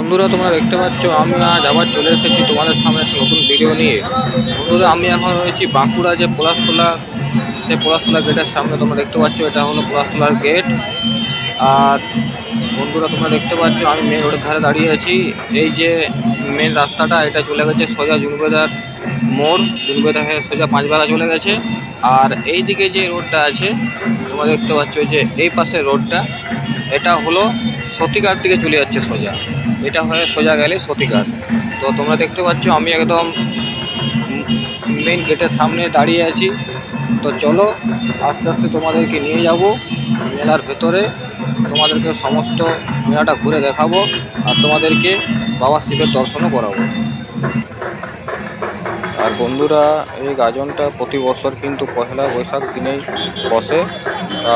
বন্ধুরা তোমরা দেখতে পাচ্ছ আমি আজ আবার চলে এসেছি তোমাদের সামনে একটা নতুন ভিডিও নিয়ে। বন্ধুরা আমি এখন রয়েছি বাঁকুড়া যে পলাশতলা, সেই পলাশতলা গেটের সামনে। তোমরা দেখতে পাচ্ছ এটা হলো পলাশতলার গেট। আর বন্ধুরা তোমরা দেখতে পাচ্ছ আমি মেন রোডের ধারে দাঁড়িয়ে আছি। এই যে মেন রাস্তাটা, এটা চলে গেছে সোজা জুনবেদার মোড়, জুনবেদা হয়ে সোজা পাঁচবেলা চলে গেছে। আর এই দিকে যে রোডটা আছে তোমরা দেখতে পাচ্ছ যে এই পাশের রোডটা, এটা হলো সতীঘাট দিকে চলে যাচ্ছে সোজা। এটা হয়ে সোজা গেলে সতীঘাট। তো তোমরা দেখতে পাচ্ছ আমি একদম মেন গেটের সামনে দাঁড়িয়ে আছি। তো চলো আস্তে আস্তে তোমাদেরকে নিয়ে যাব মেলার ভেতরে, তোমাদেরকে সমস্ত মেলাটা ঘুরে দেখাবো আর তোমাদেরকে বাবা শিবের দর্শনও করাবো। আর বন্ধুরা এই গাজনটা প্রতি বছর কিন্তু পয়লা বৈশাখ দিনেই বসে।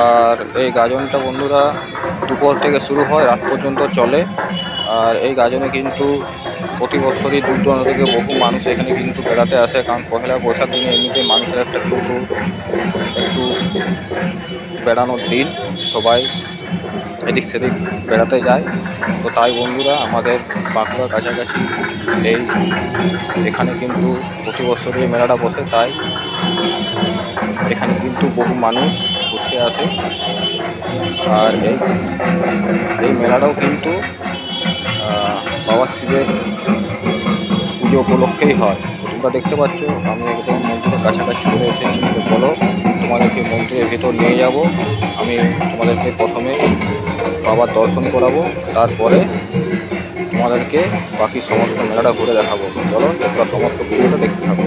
আর এই গাজনটা বন্ধুরা দুপুর থেকে শুরু হয়, রাত পর্যন্ত চলে। আর এই গাজনে কিন্তু প্রতি বছরই দূর দূরান্ত থেকে বহু মানুষ এখানে কিন্তু বেড়াতে আসে, কারণ পয়লা বৈশাখ দিনে এমনিতেই মানুষের একটা কিন্তু একটু বেড়ানোর দিন, সবাই এদিক সেদিক বেড়াতে যায়। তো তাই বন্ধুরা আমাদের বাঁকুড়ার কাছাকাছি এই এখানে কিন্তু প্রতি বছরই মেলাটা বসে, তাই এখানে কিন্তু বহু মানুষ ঘুরতে আসে। আর এই মেলাটাও কিন্তু বাবা শিবের পুজো উপলক্ষেই হয়। তোমরা দেখতে পাচ্ছ আমি একদম মন্দিরের কাছাকাছি চলে এসেছি। তো চলো তোমাদেরকে মন্দিরের ভেতর নিয়ে যাব। আমি তোমাদেরকে প্রথমে বাবার দর্শন করাবো, তারপরে তোমাদেরকে বাকি সমস্ত মেলাটা ঘুরে দেখাবো। চলো তোমরা সমস্ত ভিডিওটা দেখতে থাকো।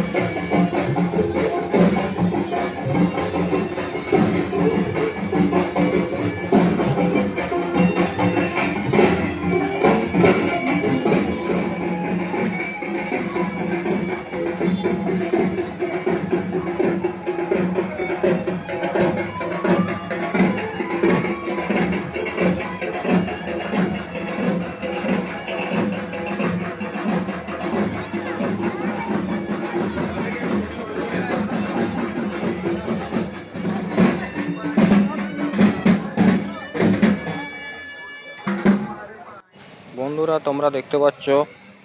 বন্ধুরা তোমরা দেখতে পাচ্ছ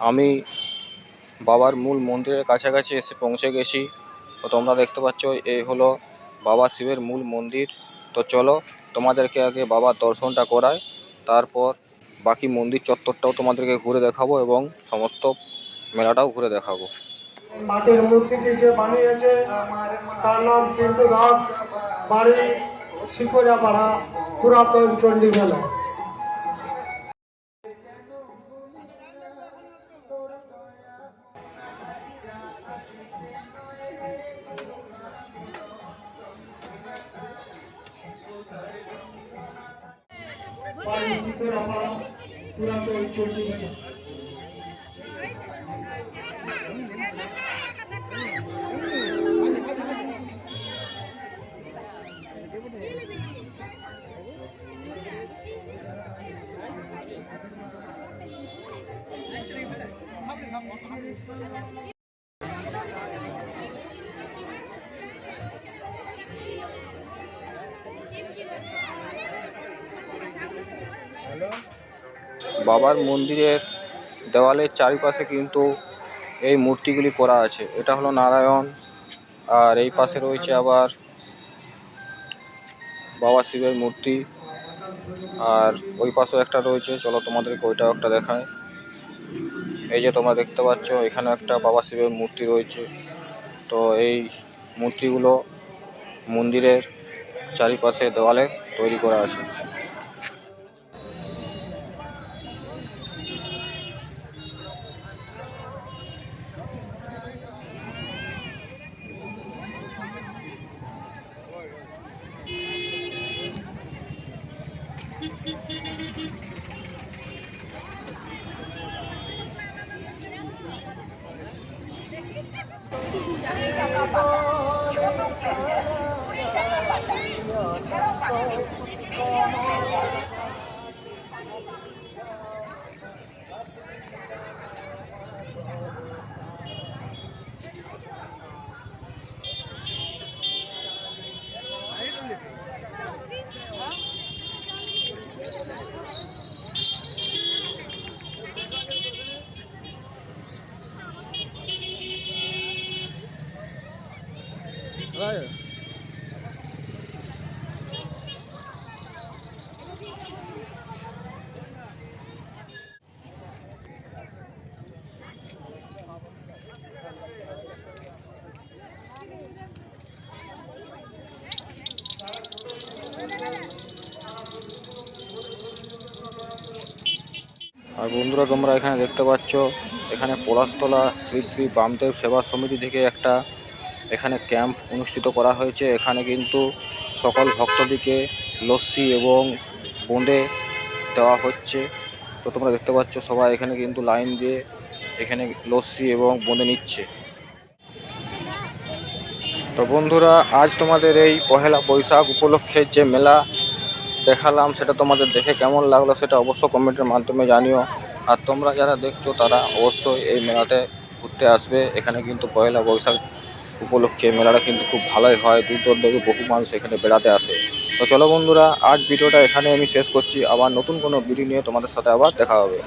আমি বাবার মূল মন্দিরের কাছাকাছি এসে পৌঁছে গেছি। তো তোমরা দেখতে পাচ্ছ এই হলো বাবা শিবের মূল মন্দির। তো চলো তোমাদেরকে আগে বাবার দর্শনটা করায়, তারপর বাকি মন্দির চত্বরটাও তোমাদেরকে ঘুরে দেখাবো এবং সমস্ত মেলাটাও ঘুরে দেখাবো। মাটির মূর্তিটি যে বানিয়েছে তার নাম কিন্তু দাস, বাড়ি শিকড়াপাড়া, পুরাতন চণ্ডী মেলা। পুরাতন চণ্ডী মেলা। বাবার মন্দিরের দেওয়ালের চারিপাশে কিন্তু এই মূর্তিগুলি করা আছে। এটা হলো নারায়ণ, আর এই পাশে রয়েছে আবার বাবা শিবের মূর্তি, আর ওই পাশেও একটা রয়েছে। চলো তোমাদেরকে ওইটাও একটা দেখায়। এই যে তোমরা দেখতে পাচ্ছ এখানে একটা বাবা শিবের মূর্তি রয়েছে। তো এই মূর্তিগুলো মন্দিরের চারিপাশে দেওয়ালে তৈরি করা আছে। আর বন্ধুরা তোমরা এখানে দেখতে পাচ্ছ এখানে পলাশতলা শ্রী শ্রী বামদেব সেবা সমিতি থেকে একটা এখানে ক্যাম্প অনুষ্ঠিত করা হয়েছে। এখানে কিন্তু সকল ভক্তদিকে লস্যি এবং বোঁদে দেওয়া হচ্ছে। তো তোমরা দেখতে পাচ্ছ সবাই এখানে কিন্তু লাইন দিয়ে এখানে লস্যি এবং বোঁদে নিচ্ছে। তো বন্ধুরা আজ তোমাদের এই পহেলা বৈশাখ উপলক্ষে যে মেলা দেখালাম সেটা তোমাদের দেখে কেমন লাগলো সেটা অবশ্য কমেন্টের মাধ্যমে জানিও। আর তোমরা যারা দেখছো তারা অবশ্যই এই মেলাতে ঘুরতে আসবে। এখানে কিন্তু পয়লা বৈশাখ উপলক্ষে মেলাটা কিন্তু খুব ভালোই হয়, দূর দূর থেকে বহু মানুষ এখানে বেড়াতে আসে। তো চলো বন্ধুরা আজ ভিডিওটা এখানে আমি শেষ করছি, আবার নতুন কোনো ভিডিও নিয়ে তোমাদের সাথে আবার দেখা হবে।